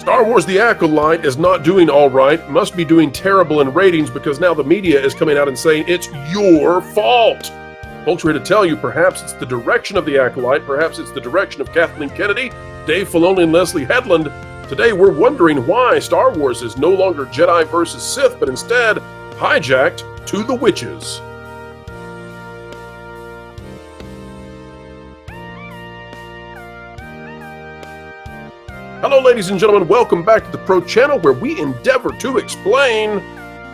Star Wars The Acolyte is not doing all right, must be doing terrible in ratings because now the media is coming out and saying it's your fault. Culture here to tell you perhaps it's the direction of The Acolyte, perhaps it's the direction of Kathleen Kennedy, Dave Filoni, and Leslie Headland. Today we're wondering why Star Wars is no longer Jedi versus Sith, but instead hijacked to the witches. Hello, ladies and gentlemen. Welcome back to the Pro Channel, where we endeavor to explain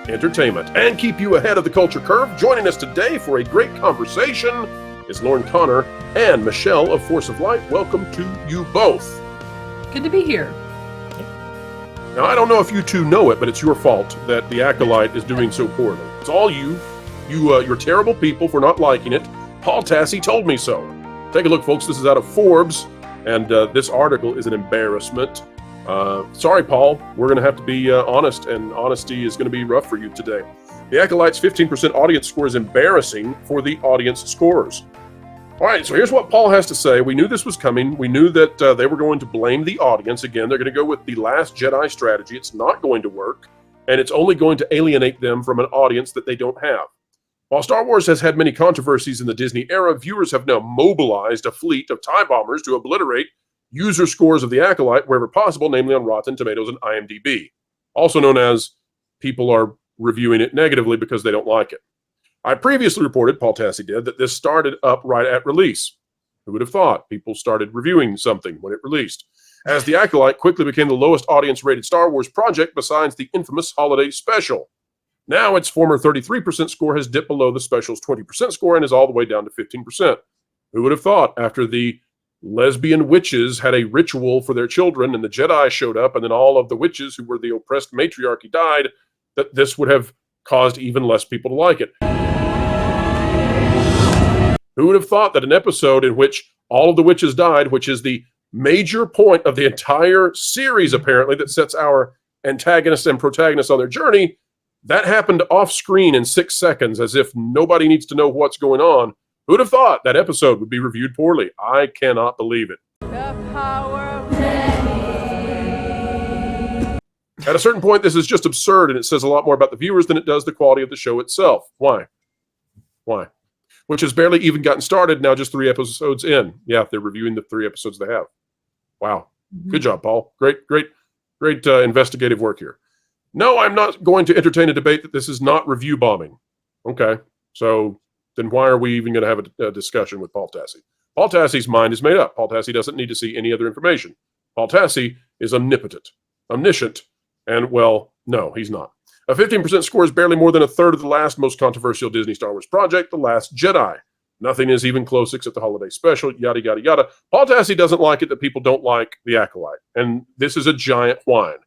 entertainment and keep you ahead of the culture curve. Joining us today for a great conversation is Lauren Connor and Michelle of Force of Light. Welcome to you both. Good to be here. Now, I don't know if you two know it, but it's your fault that The Acolyte is doing so poorly. It's all you. You're terrible people for not liking it. Paul Tassi told me so. Take a look, folks. This is out of Forbes. And this article is an embarrassment. Sorry, Paul. We're going to have to be honest, and honesty is going to be rough for you today. The Acolyte's 15% audience score is embarrassing for the audience scorers. All right, so here's what Paul has to say. We knew this was coming. We knew that they were going to blame the audience. Again, they're going to go with the Last Jedi strategy. It's not going to work, and it's only going to alienate them from an audience that they don't have. While Star Wars has had many controversies in the Disney era, viewers have now mobilized a fleet of TIE bombers to obliterate user scores of The Acolyte wherever possible, namely on Rotten Tomatoes and IMDb. Also known as people are reviewing it negatively because they don't like it. I previously reported, Paul Tassi did, that this started up right at release. Who would have thought people started reviewing something when it released? As The Acolyte quickly became the lowest audience-rated Star Wars project besides the infamous holiday special. Now its former 33% score has dipped below the special's 20% score and is all the way down to 15%. Who would have thought after the lesbian witches had a ritual for their children and the Jedi showed up and then all of the witches who were the oppressed matriarchy died, that this would have caused even less people to like it? Who would have thought that an episode in which all of the witches died, which is the major point of the entire series apparently that sets our antagonists and protagonists on their journey, that happened off screen in 6 seconds as if nobody needs to know what's going on? Who'd have thought that episode would be reviewed poorly? I cannot believe it. The power of many. At a certain point, this is just absurd, and it says a lot more about the viewers than it does the quality of the show itself. Why? Why? Which has barely even gotten started, now just 3 episodes in. Yeah, they're reviewing the 3 episodes they have. Wow. Good job, Paul. Great investigative work here. No, I'm not going to entertain a debate that this is not review bombing. Okay, so then why are we even going to have a discussion with Paul Tassi? Paul Tassi's mind is made up. Paul Tassi doesn't need to see any other information. Paul Tassi is omnipotent, omniscient, and, well, no, he's not. A 15% score is barely more than a third of the last most controversial Disney Star Wars project, The Last Jedi. Nothing is even close except the holiday special, yada, yada, yada. Paul Tassi doesn't like it that people don't like The Acolyte, and this is a giant whine.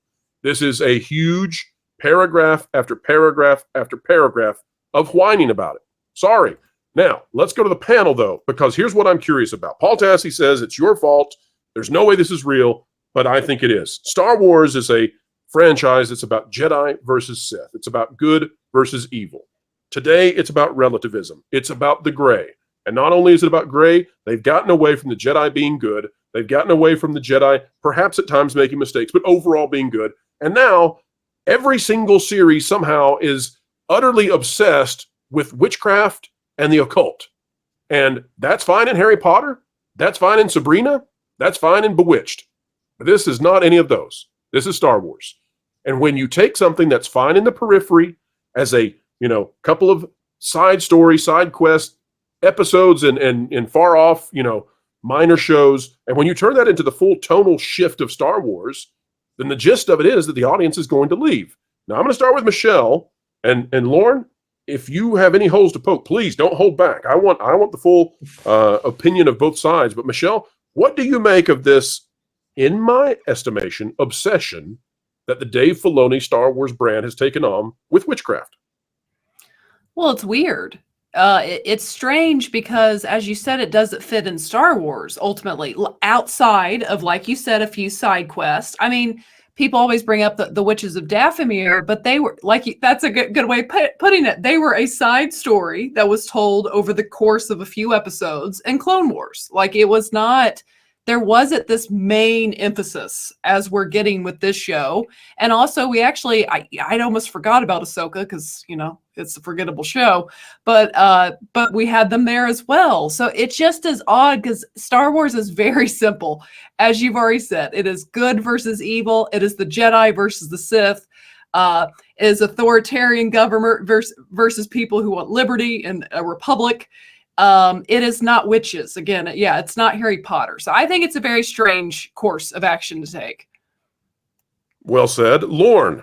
This is a huge paragraph after paragraph after paragraph of whining about it. Sorry. Now, let's go to the panel, though, because here's what I'm curious about. Paul Tassi says it's your fault. There's no way this is real, but I think it is. Star Wars is a franchise that's about Jedi versus Sith. It's about good versus evil. Today, it's about relativism. It's about the gray. And not only is it about gray, they've gotten away from the Jedi being good. They've gotten away from the Jedi, perhaps at times making mistakes, but overall being good. And now, every single series somehow is utterly obsessed with witchcraft and the occult. And that's fine in Harry Potter. That's fine in Sabrina. That's fine in Bewitched. But this is not any of those. This is Star Wars. And when you take something that's fine in the periphery as a, couple of side story, side quest episodes and far off, minor shows, and when you turn that into the full tonal shift of Star Wars, then the gist of it is that the audience is going to leave. Now, I'm going to start with Michelle and Lauren. If you have any holes to poke, please don't hold back. I want the full opinion of both sides. But Michelle, what do you make of this, in my estimation, obsession that the Dave Filoni Star Wars brand has taken on with Witchcraft? Well, it's weird. It's strange because, as you said, it doesn't fit in Star Wars, ultimately, outside of, like you said, a few side quests. I mean, people always bring up the Witches of Dathomir, but they were, that's a good way of putting it. They were a side story that was told over the course of a few episodes in Clone Wars. It was not there wasn't this main emphasis as we're getting with this show. And also we actually, I'd almost forgot about Ahsoka because, you know, it's a forgettable show, but we had them there as well. So it just is odd because Star Wars is very simple. As you've already said, it is good versus evil. It is the Jedi versus the Sith. It is authoritarian government versus people who want liberty and a republic. It is not witches. Again, yeah, it's not Harry Potter. So I think it's a very strange course of action to take. Well said. Lorne,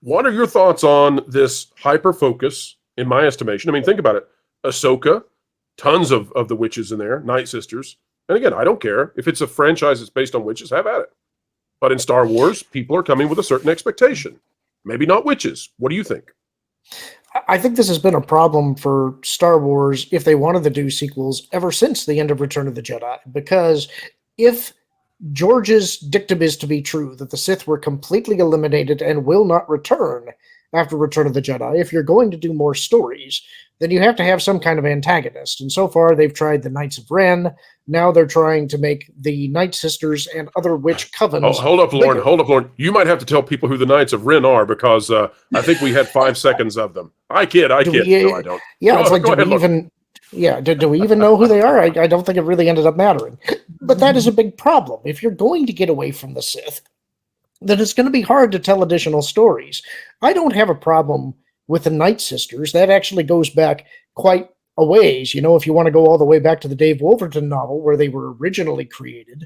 what are your thoughts on this hyper focus, in my estimation? I mean, think about it. Ahsoka, tons of the witches in there, Night Sisters. And again, I don't care. If it's a franchise that's based on witches, have at it. But in Star Wars, people are coming with a certain expectation. Maybe not witches. What do you think? I think this has been a problem for Star Wars if they wanted to do sequels ever since the end of Return of the Jedi. Because if George's dictum is to be true, that the Sith were completely eliminated and will not return after Return of the Jedi, if you're going to do more stories, then you have to have some kind of antagonist. And so far, they've tried the Knights of Ren. Now they're trying to make the Night Sisters and other witch covens. Oh, hold up, Lauren. Hold up, Lauren. You might have to tell people who the Knights of Ren are because I think we had 5 seconds of them. I kid. No, I don't. Yeah, it's like, do we even know who they are? I don't think it really ended up mattering. But that is a big problem. If you're going to get away from the Sith, then it's going to be hard to tell additional stories. I don't have a problem with the Night Sisters. That actually goes back quite a ways. You know, if you want to go all the way back to the Dave Wolverton novel where they were originally created,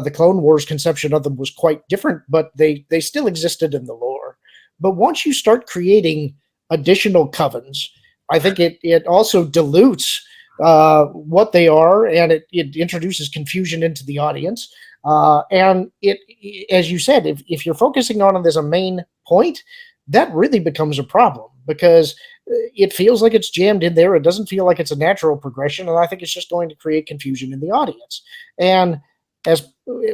the Clone Wars conception of them was quite different, but they still existed in the lore. But once you start creating additional covens, I think it also dilutes what they are, and it introduces confusion into the audience. And as you said, if you're focusing on it as a main point, that really becomes a problem because it feels like it's jammed in there. It doesn't feel like it's a natural progression, and I think it's just going to create confusion in the audience. And as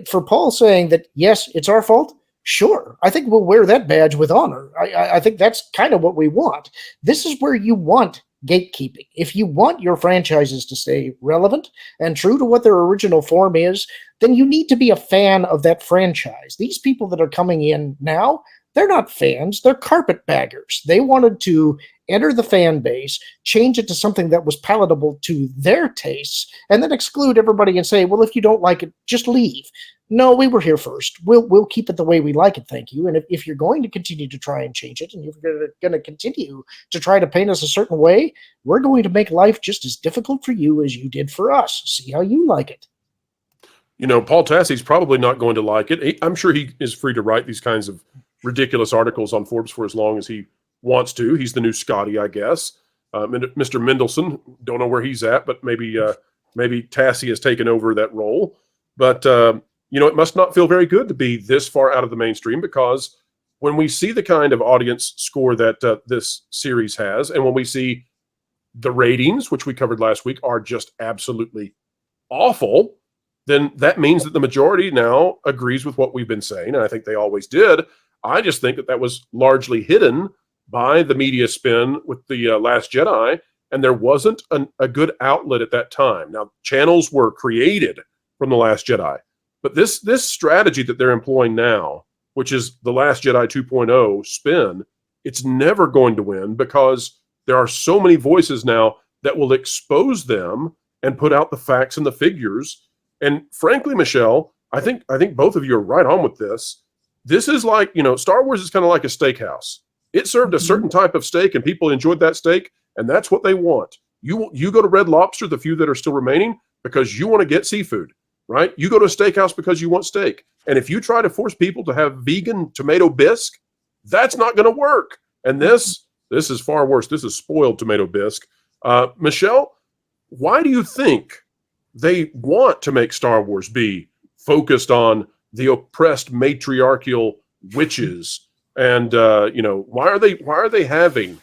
for Paul saying that, yes, it's our fault, sure, I think we'll wear that badge with honor. I think that's kind of what we want. This is where you want gatekeeping. If you want your franchises to stay relevant and true to what their original form is, then you need to be a fan of that franchise. These people that are coming in now, they're not fans, they're carpetbaggers. They wanted to enter the fan base, change it to something that was palatable to their tastes, and then exclude everybody and say, well, if you don't like it, just leave. No, we were here first. We'll keep it the way we like it, thank you. And if you're going to continue to try and change it, and you're going to continue to try to paint us a certain way, we're going to make life just as difficult for you as you did for us. See how you like it. You know, Paul Tassie's probably not going to like it. I'm sure he is free to write these kinds of ridiculous articles on Forbes for as long as he wants to. He's the new Scotty, I guess. Mr. Mendelsohn, don't know where he's at, but maybe Tassie has taken over that role. But you know, it must not feel very good to be this far out of the mainstream, because when we see the kind of audience score that this series has, and when we see the ratings, which we covered last week, are just absolutely awful, then that means that the majority now agrees with what we've been saying, and I think they always did. I just think that was largely hidden by the media spin with the Last Jedi, and there wasn't a good outlet at that time. Now, channels were created from the Last Jedi, but this strategy that they're employing now, which is the Last Jedi 2.0 spin, it's never going to win because there are so many voices now that will expose them and put out the facts and the figures. And frankly, Michelle, I think both of you are right on with this. This is like, you know, Star Wars is kind of like a steakhouse. It served a certain type of steak, and people enjoyed that steak, and that's what they want. You go to Red Lobster, the few that are still remaining, because you want to get seafood, right? You go to a steakhouse because you want steak. And if you try to force people to have vegan tomato bisque, that's not going to work. And this is far worse. This is spoiled tomato bisque. Michelle, why do you think they want to make Star Wars be focused on the oppressed matriarchal witches? And you know, why are they having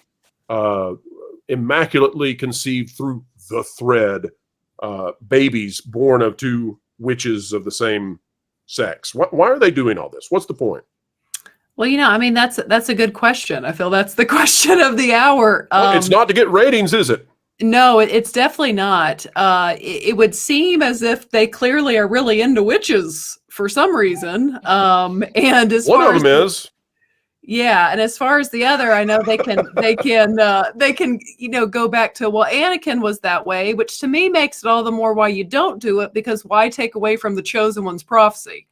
immaculately conceived through the thread babies born of two witches of the same sex? Why are they doing all this? What's the point? Well, you know, I mean, that's a good question. I feel that's the question of the hour. Well, it's not to get ratings, is it? No, it's definitely not. It would seem as if they clearly are really into witches for some reason. And as One far of as them is. yeah, and as far as the other, I know they can go back to, well, Anakin was that way, which to me makes it all the more why you don't do it, because why take away from the chosen one's prophecy?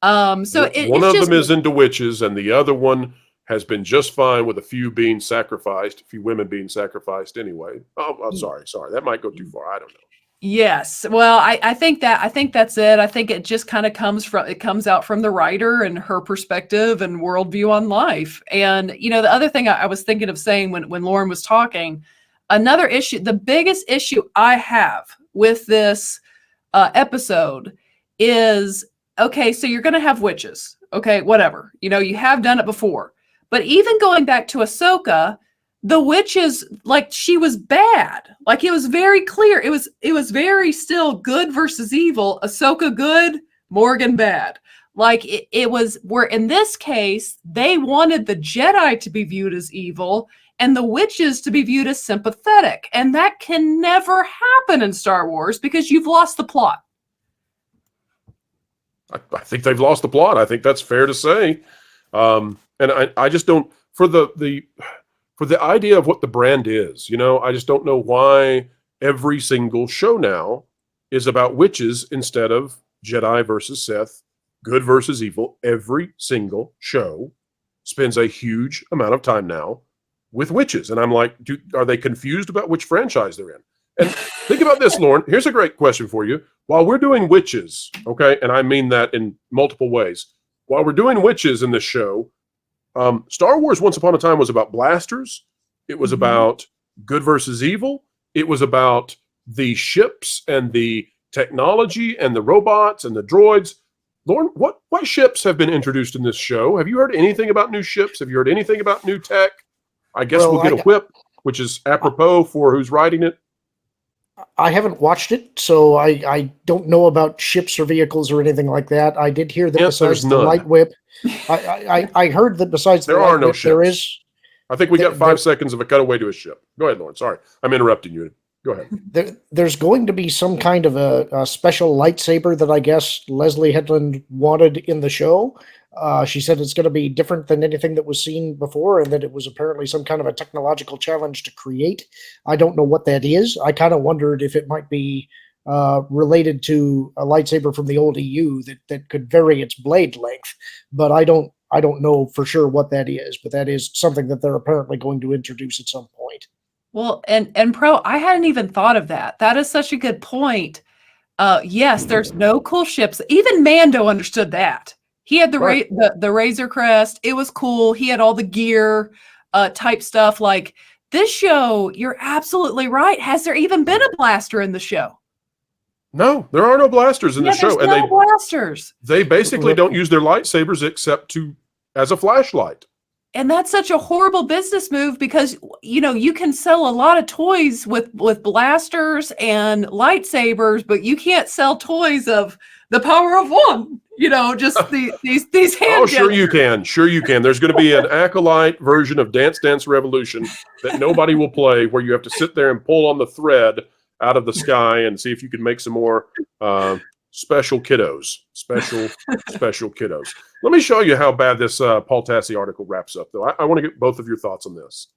So One it's of just them is into witches, and the other one has been just fine with a few being sacrificed, a few women being sacrificed anyway. Oh, I'm sorry. That might go too far. I don't know. yes. Well, I think that's it. I think it just kind of comes out from the writer and her perspective and worldview on life. And the other thing I was thinking of saying when Lauren was talking, another issue, the biggest issue I have with this episode is, okay, so you're going to have witches. Okay, whatever. You have done it before. But even going back to Ahsoka, the witches, like, she was bad. Like, it was very clear. It was very still good versus evil. Ahsoka good, Morgan bad. Like, it was, where in this case, they wanted the Jedi to be viewed as evil and the witches to be viewed as sympathetic. And that can never happen in Star Wars because you've lost the plot. I think they've lost the plot. I think that's fair to say. And I just don't, for the idea of what the brand is, I just don't know why every single show now is about witches instead of Jedi versus Sith, good versus evil. Every single show spends a huge amount of time now with witches. And I'm like, are they confused about which franchise they're in? And think about this, Lauren. Here's a great question for you. While we're doing witches, okay, and I mean that in multiple ways, while we're doing witches in this show, Star Wars Once Upon a Time was about blasters. It was about good versus evil. It was about the ships and the technology and the robots and the droids. Lauren, what ships have been introduced in this show? Have you heard anything about new ships? Have you heard anything about new tech? I guess we'll get a whip, which is apropos for who's writing it. I haven't watched it, so I don't know about ships or vehicles or anything like that. I did hear that besides the light whip, I heard that besides the light whip, there is. I think we got 5 seconds of a cutaway to a ship. Go ahead, Lauren. Sorry, I'm interrupting you. Go ahead. There's going to be some kind of a special lightsaber that I guess Leslie Headland wanted in the show. She said it's going to be different than anything that was seen before, and that it was apparently some kind of a technological challenge to create. I don't know what that is. I kind of wondered if it might be related to a lightsaber from the old EU that could vary its blade length, but I don't know for sure what that is. But that is something that they're apparently going to introduce at some point. Well, and Pro, I hadn't even thought of that. That is such a good point. Yes, there's no cool ships. Even Mando understood that. He had the Razor Crest. It was cool. He had all the gear type stuff. Like, this show, you're absolutely right. Has there even been a blaster in the show? No, there are no blasters in the show. There's no blasters. They basically don't use their lightsabers except as a flashlight. And that's such a horrible business move because, you can sell a lot of toys with blasters and lightsabers, but you can't sell toys of the power of one, just these hand. Oh, sure you can. Sure you can. There's going to be an Acolyte version of Dance Dance Revolution that nobody will play, where you have to sit there and pull on the thread out of the sky and see if you can make some more special kiddos. Special kiddos. Let me show you how bad this Paul Tassi article wraps up, though. I want to get both of your thoughts on this.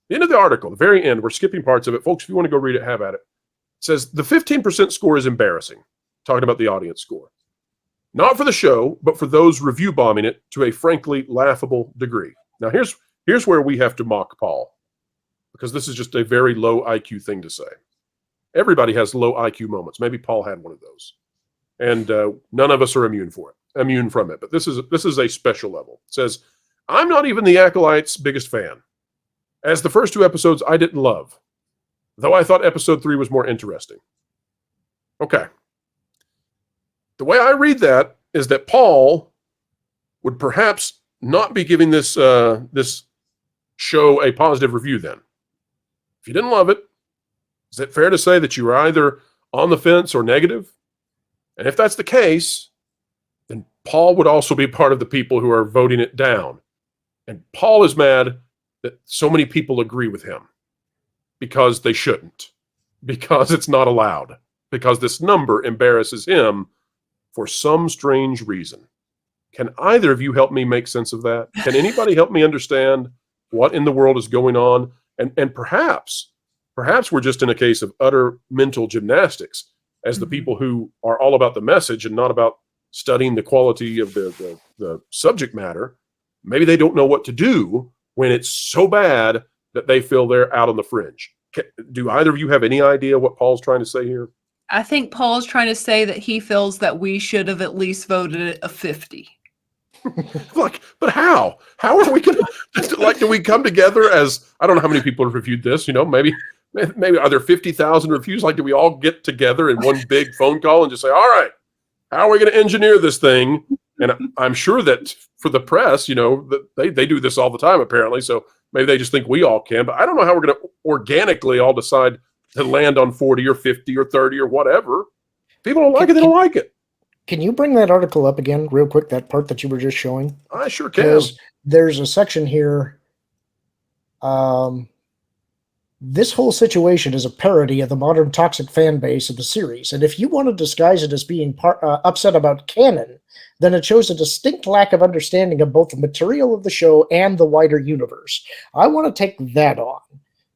The end of the article, the very end, we're skipping parts of it. Folks, if you want to go read it, have at it. It says, the 15% score is embarrassing. Talking about the audience score. Not for the show, but for those review bombing it to a frankly laughable degree. Now, here's where we have to mock Paul, because this is just a very low IQ thing to say. Everybody has low IQ moments. Maybe Paul had one of those. And none of us are immune from it. But this is a special level. It says, I'm not even the Acolyte's biggest fan, as the first 2 episodes I didn't love, though I thought episode 3 was more interesting. Okay. The way I read that is that Paul would perhaps not be giving this show a positive review then. If you didn't love it, is it fair to say that you were either on the fence or negative? And if that's the case, then Paul would also be part of the people who are voting it down. And Paul is mad that so many people agree with him. because they shouldn't, because it's not allowed, because this number embarrasses him for some strange reason. Can either of you help me make sense of that? Can anybody help me understand what in the world is going on? And perhaps we're just in a case of utter mental gymnastics as the people who are all about the message and not about studying the quality of the subject matter. Maybe they don't know what to do when it's so bad that they feel they're out on the fringe. Do either of you have any idea what Paul's trying to say here? I think Paul's trying to say that he feels that we should have at least voted it a 50. Like, but how? How are we going to, like, do we come together as, I don't know how many people have reviewed this, maybe are there 50,000 reviews? Like, do we all get together in one big phone call and just say, all right, how are we going to engineer this thing? And I'm sure that for the press, that they do this all the time, apparently. So maybe they just think we all can, but I don't know how we're going to organically all decide to land on 40 or 50 or 30 or whatever. People don't like it. They don't like it. Can you bring that article up again real quick, that part that you were just showing? I sure can. Because there's a section here. This whole situation is a parody of the modern toxic fan base of the series. And if you want to disguise it as being upset about canon, then it shows a distinct lack of understanding of both the material of the show and the wider universe. I want to take that on.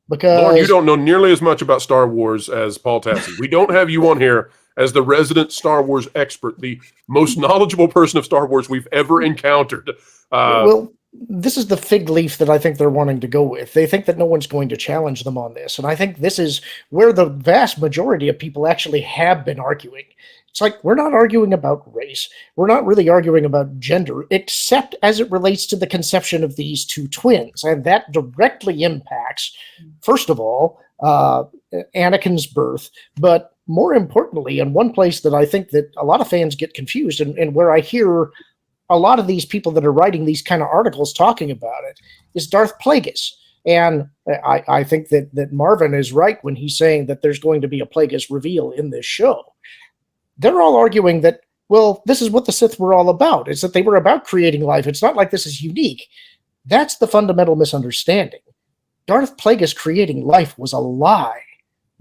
Because Lauren, you don't know nearly as much about Star Wars as Paul Tassi. We don't have you on here as the resident Star Wars expert, the most knowledgeable person of Star Wars we've ever encountered. Well, this is the fig leaf that I think they're wanting to go with. They think that no one's going to challenge them on this. And I think this is where the vast majority of people actually have been arguing. It's like, we're not arguing about race. We're not really arguing about gender, except as it relates to the conception of these two twins. And that directly impacts, first of all, Anakin's birth, but more importantly, and one place that I think that a lot of fans get confused and where I hear a lot of these people that are writing these kind of articles talking about it, is Darth Plagueis. And I think that Marvin is right when he's saying that there's going to be a Plagueis reveal in this show. They're all arguing that, well, this is what the Sith were all about. It's that they were about creating life. It's not like this is unique. That's the fundamental misunderstanding. Darth Plagueis creating life was a lie.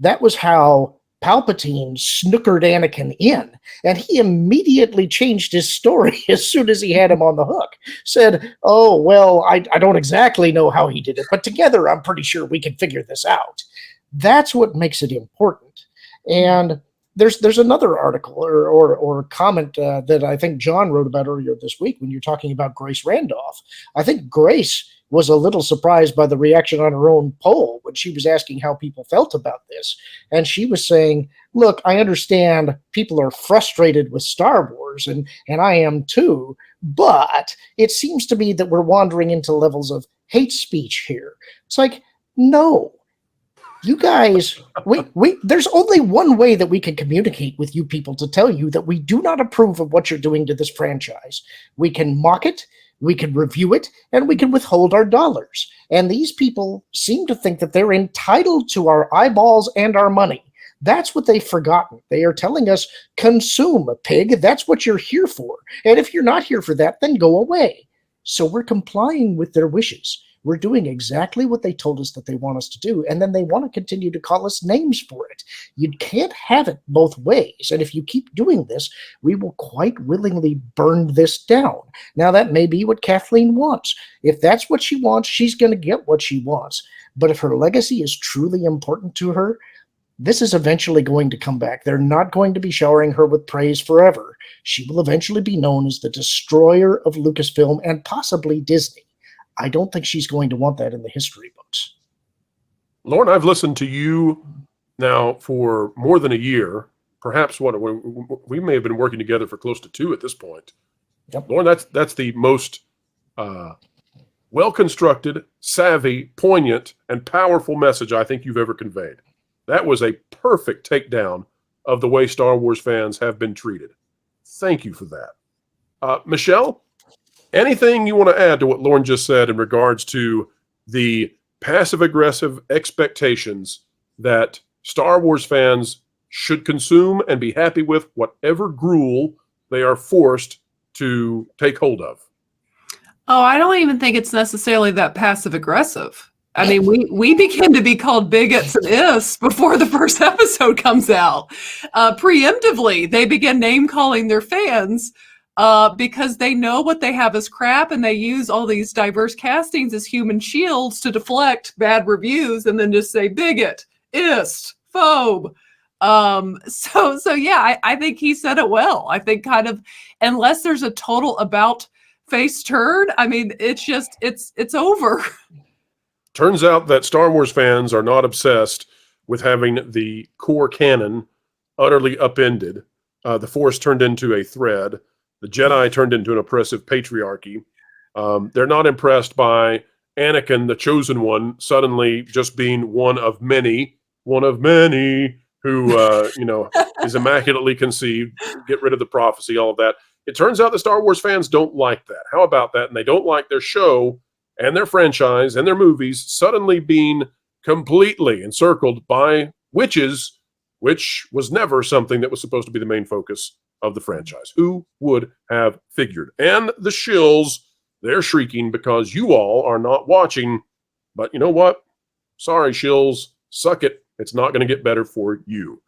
That was how Palpatine snookered Anakin in, and he immediately changed his story as soon as he had him on the hook. Said, oh, well, I don't exactly know how he did it, but together I'm pretty sure we can figure this out. That's what makes it important. And there's another article or comment that I think John wrote about earlier this week when you're talking about Grace Randolph. I think Grace was a little surprised by the reaction on her own poll when she was asking how people felt about this. And she was saying, look, I understand people are frustrated with Star Wars, and I am too, but it seems to me that we're wandering into levels of hate speech here. It's like, no. You guys, there's only one way that we can communicate with you people to tell you that we do not approve of what you're doing to this franchise. We can mock it, we can review it, and we can withhold our dollars. And these people seem to think that they're entitled to our eyeballs and our money. That's what they've forgotten. They are telling us, consume, pig. That's what you're here for. And if you're not here for that, then go away. So we're complying with their wishes. We're doing exactly what they told us that they want us to do, and then they want to continue to call us names for it. You can't have it both ways, and if you keep doing this, we will quite willingly burn this down. Now, that may be what Kathleen wants. If that's what she wants, she's going to get what she wants. But if her legacy is truly important to her, this is eventually going to come back. They're not going to be showering her with praise forever. She will eventually be known as the destroyer of Lucasfilm and possibly Disney. I don't think she's going to want that in the history books. Lauren, I've listened to you now for more than a year. Perhaps we may have been working together for close to 2 at this point. Yep. Lauren, that's the most well-constructed, savvy, poignant, and powerful message I think you've ever conveyed. That was a perfect takedown of the way Star Wars fans have been treated. Thank you for that. Michelle? Anything you want to add to what Lauren just said in regards to the passive-aggressive expectations that Star Wars fans should consume and be happy with whatever gruel they are forced to take hold of? Oh, I don't even think it's necessarily that passive-aggressive. I mean, we begin to be called bigots and ists before the first episode comes out. Preemptively, they begin name calling their fans because they know what they have as crap, and they use all these diverse castings as human shields to deflect bad reviews, and then just say bigot, ist, phobe. So yeah, I think he said it well. I think kind of, unless there's a total about face turn, I mean, it's over. Turns out that Star Wars fans are not obsessed with having the core canon utterly upended. The Force turned into a thread. The Jedi turned into an oppressive patriarchy. They're not impressed by Anakin, the chosen one, suddenly just being one of many who, is immaculately conceived. Get rid of the prophecy, all of that. It turns out the Star Wars fans don't like that. How about that? And they don't like their show and their franchise and their movies suddenly being completely encircled by witches, which was never something that was supposed to be the main focus of the franchise. Who would have figured? And the shills, they're shrieking because you all are not watching. But you know what? Sorry, shills. Suck it. It's not going to get better for you.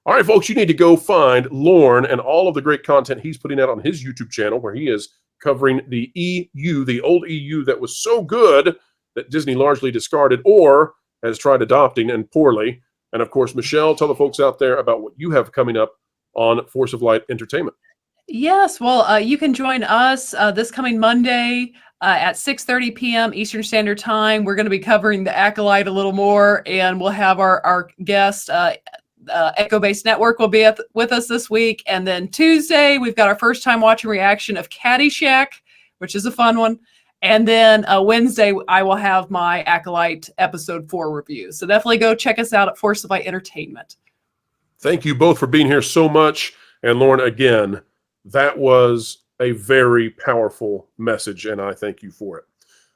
All right, folks, you need to go find Lorne and all of the great content he's putting out on his YouTube channel, where he is covering the EU, the old EU that was so good that Disney largely discarded or has tried adopting, and poorly. And of course, Michelle, tell the folks out there about what you have coming up on Force of Light Entertainment. Yes, well, you can join us this coming Monday at 6:30 p.m. Eastern Standard Time. We're going to be covering the Acolyte a little more, and we'll have our guest, Echo Base Network, will be with us this week. And then Tuesday, we've got our first time watching reaction of Caddyshack, which is a fun one. And then Wednesday, I will have my Acolyte episode 4 review. So definitely go check us out at Force of Light Entertainment. Thank you both for being here so much. And Lorne, again, that was a very powerful message, and I thank you for it.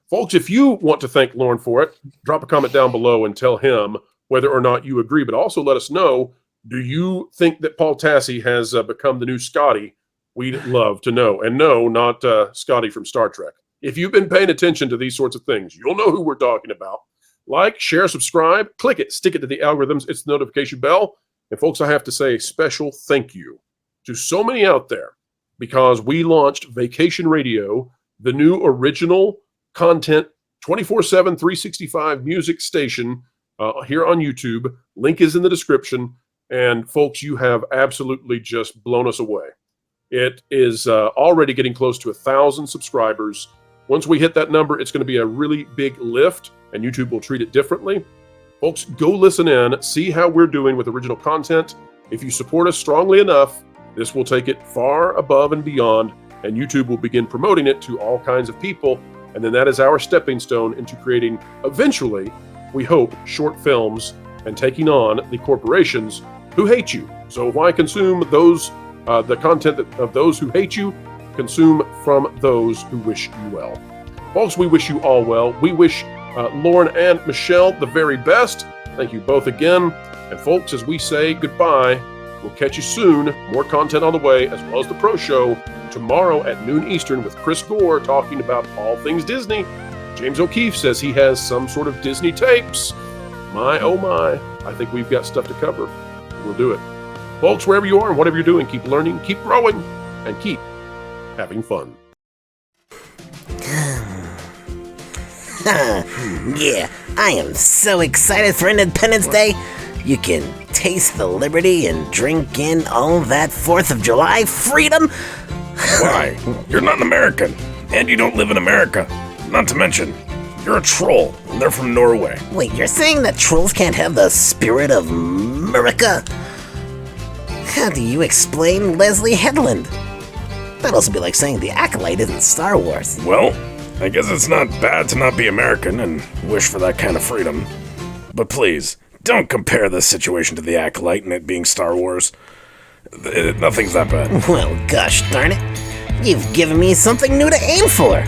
Folks, if you want to thank Lorne for it, drop a comment down below and tell him whether or not you agree. But also let us know, do you think that Paul Tassi has become the new Scotty? We'd love to know. And no, not Scotty from Star Trek. If you've been paying attention to these sorts of things, you'll know who we're talking about. Like, share, subscribe, click it, stick it to the algorithms. It's the notification bell. And folks, I have to say a special thank you to so many out there, because we launched Vacation Radio, the new original content 24/7, 365 music station here on YouTube. Link is in the description. And folks, you have absolutely just blown us away. It is already getting close to 1,000 subscribers. Once we hit that number, it's going to be a really big lift, and YouTube will treat it differently. Folks, go listen in, see how we're doing with original content. If you support us strongly enough, this will take it far above and beyond, and YouTube will begin promoting it to all kinds of people. And then that is our stepping stone into creating, eventually, we hope, short films and taking on the corporations who hate you. So why consume those, the content of those who hate you? Consume from those who wish you well. Folks, we wish you all well. We wish Lorne and Michelle the very best. Thank you both again. And folks, as we say goodbye, we'll catch you soon. More content on the way, as well as the Pro Show tomorrow at noon Eastern with Chris Gore talking about all things Disney. James O'Keefe says he has some sort of Disney tapes. My, oh my, I think we've got stuff to cover. We'll do it. Folks, wherever you are and whatever you're doing, keep learning, keep growing, and keep having fun. Yeah, I am so excited for Independence Day. You can taste the liberty and drink in all that 4th of July freedom. Why? You're not an American, and you don't live in America. Not to mention, you're a troll, and they're from Norway. Wait, you're saying that trolls can't have the spirit of America? How do you explain Leslie Headland? That'd also be like saying the Acolyte isn't Star Wars. Well, I guess it's not bad to not be American and wish for that kind of freedom. But please, don't compare this situation to the Acolyte and it being Star Wars. Nothing's that bad. Well, gosh darn it. You've given me something new to aim for.